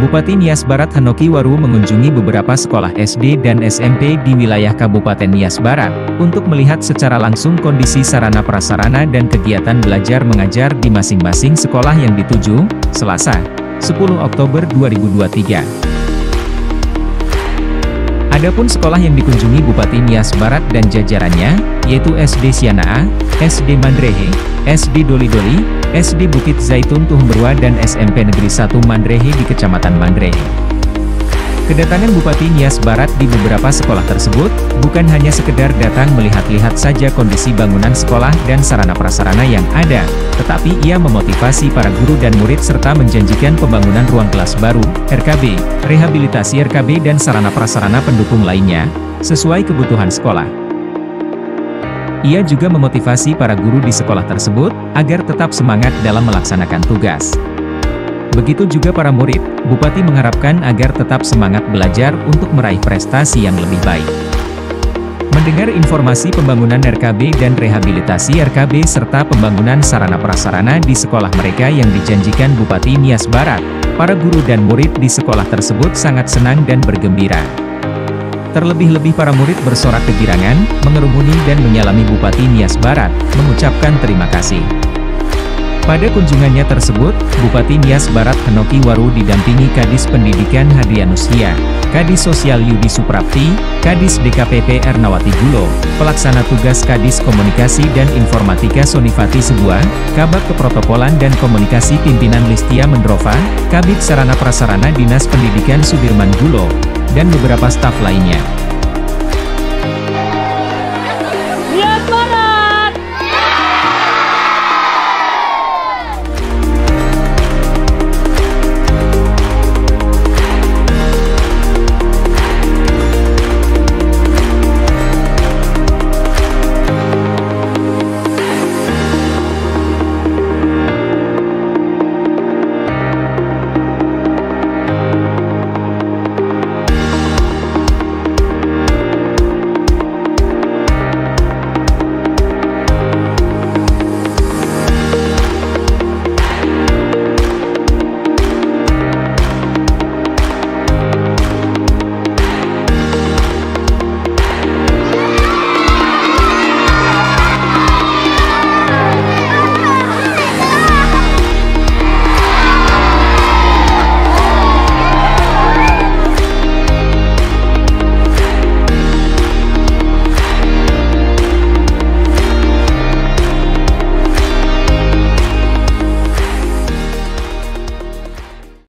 Bupati Nias Barat Hanoki Waru mengunjungi beberapa sekolah SD dan SMP di wilayah Kabupaten Nias Barat, untuk melihat secara langsung kondisi sarana prasarana dan kegiatan belajar mengajar di masing-masing sekolah yang dituju, Selasa, 10 Oktober 2023. Adapun sekolah yang dikunjungi Bupati Nias Barat dan jajarannya, yaitu SD Siana A, SD Mandrehe, SD Doli-Doli, SD Bukit Zaitun Tuhumberwa dan SMP Negeri 1 Mandrehe di Kecamatan Mandrehe. Kedatangan Bupati Nias Barat di beberapa sekolah tersebut, bukan hanya sekedar datang melihat-lihat saja kondisi bangunan sekolah dan sarana prasarana yang ada, tetapi ia memotivasi para guru dan murid serta menjanjikan pembangunan ruang kelas baru, RKB, rehabilitasi RKB dan sarana prasarana pendukung lainnya, sesuai kebutuhan sekolah. Ia juga memotivasi para guru di sekolah tersebut, agar tetap semangat dalam melaksanakan tugas. Begitu juga para murid, Bupati mengharapkan agar tetap semangat belajar untuk meraih prestasi yang lebih baik. Mendengar informasi pembangunan RKB dan rehabilitasi RKB serta pembangunan sarana prasarana di sekolah mereka yang dijanjikan Bupati Nias Barat, para guru dan murid di sekolah tersebut sangat senang dan bergembira. Terlebih-lebih para murid bersorak kegirangan, mengerumuni dan menyalami Bupati Nias Barat, mengucapkan terima kasih. Pada kunjungannya tersebut, Bupati Nias Barat Hanoki Waru didampingi Kadis Pendidikan Hadrianus Hia, Kadis Sosial Yudi Suprapti, Kadis DKPP Ernawati Gulo, Pelaksana Tugas Kadis Komunikasi dan Informatika Sonifati Sebuah, Kabak Keprotokolan dan Komunikasi Pimpinan Listia Mendrova, Kabid Sarana Prasarana Dinas Pendidikan Sudirman Gulo, dan beberapa staf lainnya.